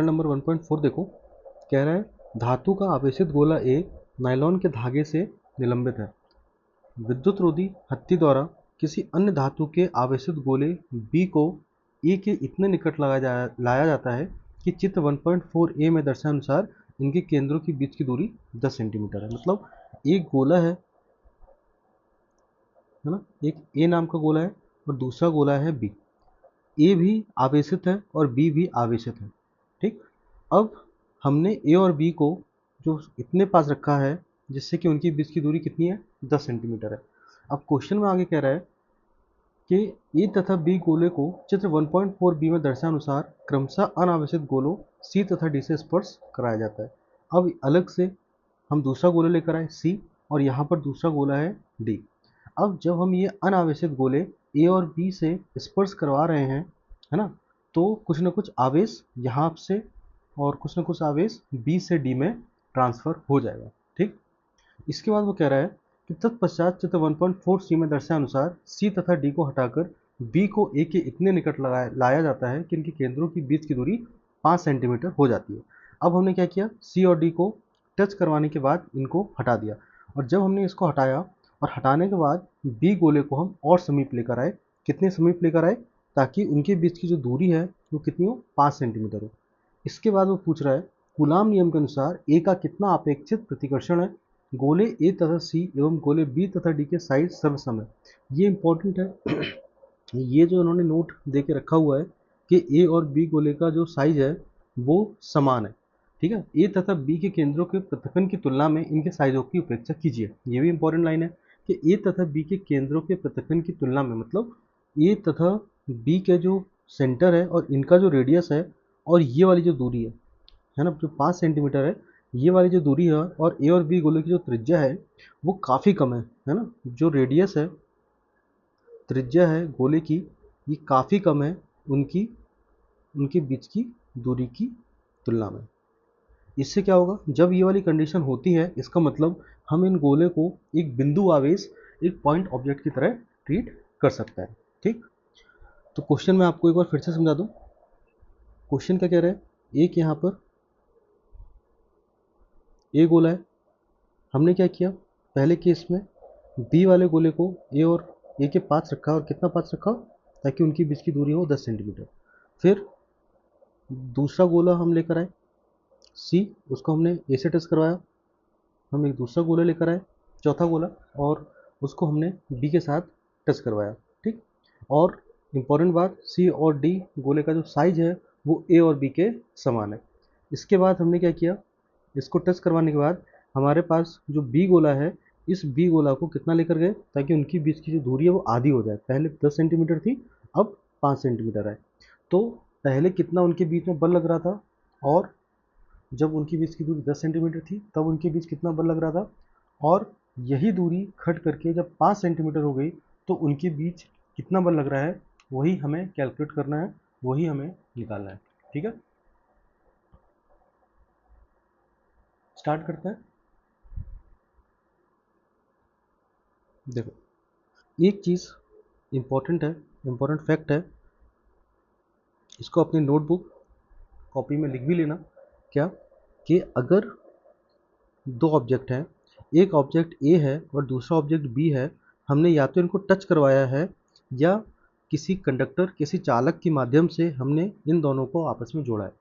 Number 1.4 देखो, कह रहा है धातु का आवेशित गोला ए नायलॉन के धागे से निलंबित है। विद्युत रोधी हत्थी द्वारा किसी अन्य धातु के आवेशित गोले बी को ए के इतने निकट लाया जाता है कि चित्र 1.4 ए में दर्शाए अनुसार इनके केंद्रों के बीच की दूरी 10 सेंटीमीटर है। मतलब एक गोला है ना, एक ए नाम का गोला है और दूसरा गोला है बी। ए भी आवेशित है और बी भी आवेशित है। ठीक, अब हमने ए और बी को जो इतने पास रखा है जिससे कि उनके बीच की दूरी कितनी है, 10 सेंटीमीटर है। अब क्वेश्चन में आगे कह रहा है कि ए तथा बी गोले को चित्र 1.4 बी में दर्शाए अनुसार क्रमशः अनावेशित गोलों सी तथा डी से स्पर्श कराया जाता है। अब अलग से हम दूसरा गोला लेकर आए सी और यहाँ पर दूसरा गोला है डी। अब जब हम ये अनावेशित गोले ए और बी से स्पर्श करवा रहे हैं, है ना, तो कुछ ना कुछ आवेश यहाँ से और कुछ ना कुछ आवेश बी से डी में ट्रांसफर हो जाएगा। ठीक, इसके बाद वो कह रहा है कि तत्पश्चात चित्र 1.4 सी में दर्शाए अनुसार सी तथा डी को हटाकर बी को ए के इतने निकट लाया जाता है कि इनके केंद्रों के बीच की दूरी 5 सेंटीमीटर हो जाती है। अब हमने क्या किया, सी और डी को टच करवाने के बाद इनको हटा दिया, और जब हमने इसको हटाया और हटाने के बाद बी गोले को हम और समीप लेकर आए। कितने समीप लेकर आए, ताकि उनके बीच की जो दूरी है वो कितनी हो, 5 सेंटीमीटर हो। इसके बाद वो पूछ रहा है कूलाम नियम के अनुसार ए का कितना अपेक्षित प्रतिकर्षण है। गोले ए तथा सी एवं गोले बी तथा डी के साइज सर्वसम है। ये इंपॉर्टेंट है। ये जो उन्होंने नोट दे के रखा हुआ है कि ए और बी गोले का जो साइज है वो समान है। ठीक है, ए तथा बी के केंद्रों के पृथक्करण की तुलना में इनके साइजों की उपेक्षा कीजिए। ये भी इंपॉर्टेंट लाइन है कि ए तथा बी के केंद्रों के पृथक्करण की तुलना में, मतलब ए तथा बी के जो सेंटर है और इनका जो रेडियस है और ये वाली जो दूरी है ना, जो 5 सेंटीमीटर है, ये वाली जो दूरी है और ए और बी गोले की जो त्रिज्या है वो काफ़ी कम है ना। जो रेडियस है, त्रिज्या है गोले की, ये काफ़ी कम है उनकी उनके बीच की दूरी की तुलना में। इससे क्या होगा, जब ये वाली कंडीशन होती है इसका मतलब हम इन गोले को एक बिंदु आवेश, एक पॉइंट ऑब्जेक्ट की तरह ट्रीट कर सकता है। ठीक, तो क्वेश्चन मैं आपको एक बार फिर से समझा दूं। क्वेश्चन क्या कह रहा है, एक यहाँ पर ए गोला है, हमने क्या किया पहले केस में, बी वाले गोले को ए और ए के पास रखा, और कितना पास रखा, ताकि उनकी बीच की दूरी हो 10 सेंटीमीटर। फिर दूसरा गोला हम लेकर आए सी, उसको हमने ए से टच करवाया। हम एक दूसरा गोला लेकर आए, चौथा गोला, और उसको हमने बी के साथ टच करवाया। ठीक, और इम्पॉर्टेंट बात, सी और डी गोले का जो साइज है वो ए और बी के समान है। इसके बाद हमने क्या किया, इसको टच करवाने के बाद हमारे पास जो बी गोला है, इस बी गोला को कितना लेकर गए, ताकि उनकी बीच की जो दूरी है वो आधी हो जाए। पहले 10 सेंटीमीटर थी, अब 5 सेंटीमीटर है। तो पहले कितना उनके बीच में बल लग रहा था, और जब उनकी बीच की दूरी 10 सेंटीमीटर थी तब उनके बीच कितना बल लग रहा था, और यही दूरी खट करके जब 5 सेंटीमीटर हो गई तो उनके बीच कितना बल लग रहा है, वही हमें कैलकुलेट करना है, वही हमें निकालना है। ठीक है, स्टार्ट करते हैं। देखो, एक चीज़ इम्पॉर्टेंट है, इम्पॉर्टेंट फैक्ट है, इसको अपनी नोटबुक कॉपी में लिख भी लेना। क्या, कि अगर दो ऑब्जेक्ट हैं, एक ऑब्जेक्ट ए है और दूसरा ऑब्जेक्ट बी है, हमने या तो इनको टच करवाया है या किसी कंडक्टर, किसी चालक के माध्यम से हमने इन दोनों को आपस में जोड़ा है,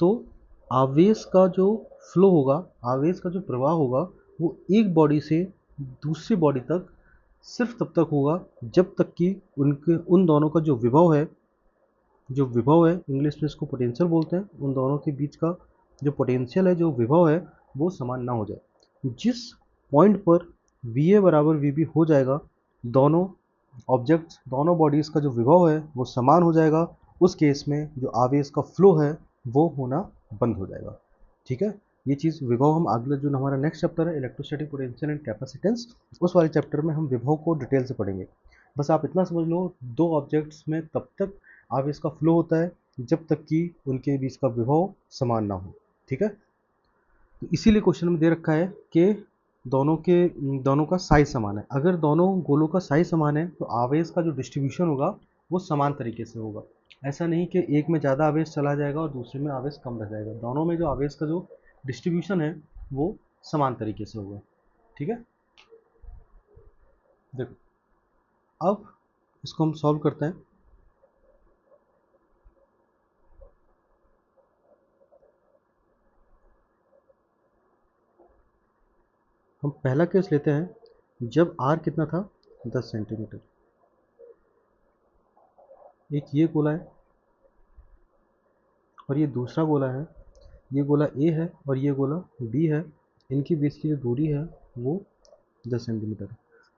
तो आवेश का जो फ्लो होगा, आवेश का जो प्रवाह होगा, वो एक बॉडी से दूसरी बॉडी तक सिर्फ तब तक होगा जब तक कि उनके उन दोनों का जो विभव है, जो विभव है इंग्लिश में इसको पोटेंशियल बोलते हैं, उन दोनों के बीच का जो पोटेंशियल है, जो विभव है, वो समान ना हो जाए। जिस पॉइंट पर वी ए बराबर वी बी हो जाएगा, दोनों ऑब्जेक्ट्स, दोनों बॉडीज़ का जो विभव है वो समान हो जाएगा, उस केस में जो आवेश का फ्लो है वो होना बंद हो जाएगा। ठीक है, ये चीज़ विभव हम अगला जो हमारा नेक्स्ट चैप्टर है इलेक्ट्रोस्टैटिक पोटेंशियल एंड कैपेसिटेंस, उस वाले चैप्टर में हम विभव को डिटेल से पढ़ेंगे। बस आप इतना समझ लो, दो ऑब्जेक्ट्स में तब तक आवेश का फ्लो होता है जब तक कि उनके बीच का विभव समान ना हो। ठीक है, तो इसीलिए क्वेश्चन में दे रखा है कि दोनों का साइज समान है। अगर दोनों गोलों का साइज समान है तो आवेश का जो डिस्ट्रीब्यूशन होगा वो समान तरीके से होगा। ऐसा नहीं कि एक में ज़्यादा आवेश चला जाएगा और दूसरे में आवेश कम रह जाएगा, दोनों में जो आवेश का जो डिस्ट्रीब्यूशन है वो समान तरीके से होगा। ठीक है, देखो अब इसको हम सॉल्व करते हैं। हम पहला केस लेते हैं जब r कितना था 10 सेंटीमीटर। एक ये गोला है और ये दूसरा गोला है, ये गोला A है और ये गोला B है। इनके बीच की जो दूरी है वो 10 सेंटीमीटर।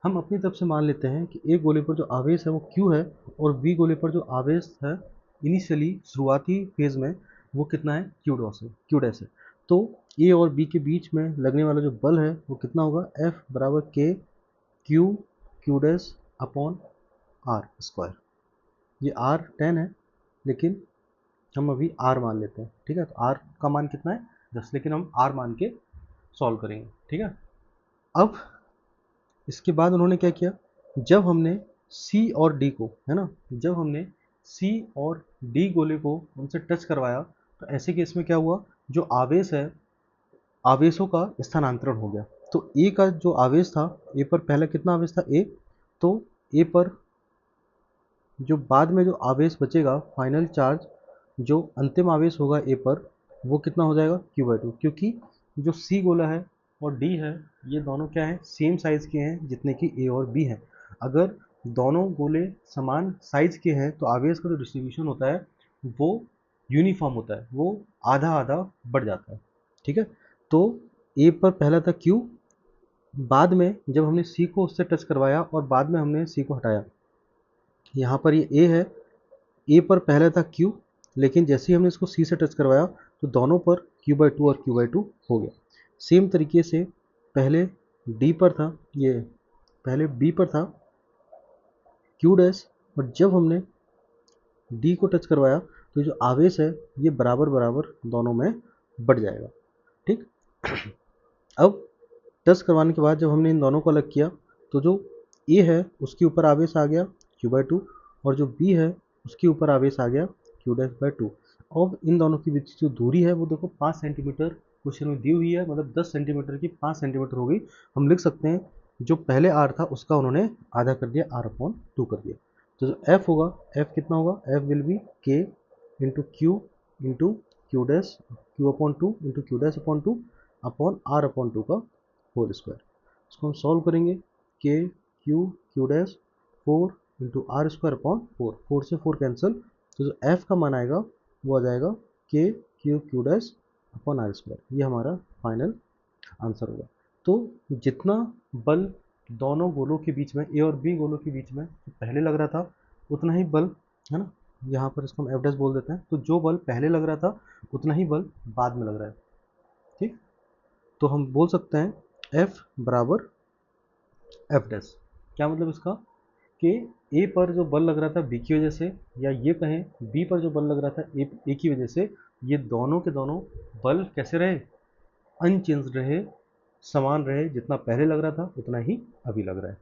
हम अपनी तरफ से मान लेते हैं कि A गोले पर जो आवेश है वो Q है और B गोले पर जो आवेश है इनिशियली शुरुआती फेज में वो कितना है, Q डैश है। तो A और B के बीच में लगने वाला जो बल है वो कितना होगा, F बराबर K Q dash upon R square. ये R 10 है लेकिन हम अभी R मान लेते हैं। ठीक है, तो R का मान कितना है 10, लेकिन हम R मान के सॉल्व करेंगे। ठीक है, अब इसके बाद उन्होंने क्या किया, जब हमने C और D को, है ना, जब हमने C और D गोले को उनसे टच करवाया तो ऐसे केस में क्या हुआ, जो आवेश है आवेशों का स्थानांतरण हो गया। तो A का जो आवेश था, A पर पहला कितना आवेश था A, तो A पर जो बाद में जो आवेश बचेगा फाइनल चार्ज, जो अंतिम आवेश होगा ए पर, वो कितना हो जाएगा Q/2, क्योंकि जो C गोला है और D है ये दोनों क्या है, सेम साइज के हैं जितने कि A और B है। अगर दोनों गोले समान साइज के हैं तो आवेश का जो डिस्ट्रीब्यूशन होता है वो यूनिफॉर्म होता है, वो आधा आधा बढ़ जाता है। ठीक है, तो A पर पहला था Q, बाद में जब हमने C को उससे टच करवाया और बाद में हमने C को हटाया, यहाँ पर ये A है, ए पर पहले था Q, लेकिन जैसे ही हमने इसको C से टच करवाया तो दोनों पर Q/2 और Q/2 हो गया। सेम तरीके से पहले D पर था, ये पहले B पर था Q डैश, और जब हमने D को टच करवाया तो जो आवेश है ये बराबर बराबर दोनों में बढ़ जाएगा। ठीक, अब टच करवाने के बाद जब हमने इन दोनों को अलग किया तो जो A है उसके ऊपर आवेश आ गया Q/2 और जो B है उसके ऊपर आवेश आ गया Q'/2। अब इन दोनों के बीच जो दूरी है वो देखो 5 सेंटीमीटर क्वेश्चन में दी हुई है, मतलब 10 सेंटीमीटर की 5 सेंटीमीटर हो गई। हम लिख सकते हैं जो पहले R था उसका उन्होंने आधा कर दिया, R/2 कर दिया। तो जो F होगा, F कितना होगा, F will be K into Q into Q dash Q/2 into Q dash upon 2 upon R/2 का होल स्क्वायर। इसको हम सॉल्व करेंगे, K Q dash 4 into R square upon 4, 4 से 4 कैंसिल, तो जो एफ का मान आएगा वो आ जाएगा K Q dash upon R square. ये हमारा फाइनल आंसर होगा। तो जितना बल दोनों गोलों के बीच में, ए और बी गोलों के बीच में पहले लग रहा था उतना ही बल, है ना, यहाँ पर इसको हम एफ डैश बोल देते हैं, तो जो बल पहले लग रहा था उतना ही बल बाद में लग रहा है। ठीक, तो हम बोल सकते हैं F बराबर एफ डैश। क्या मतलब इसका, कि ए पर जो बल लग रहा था बी की वजह से, या ये कहें बी पर जो बल लग रहा था ए की वजह से, ये दोनों के दोनों बल कैसे रहे, अनचेंज रहे, समान रहे, जितना पहले लग रहा था उतना ही अभी लग रहा है।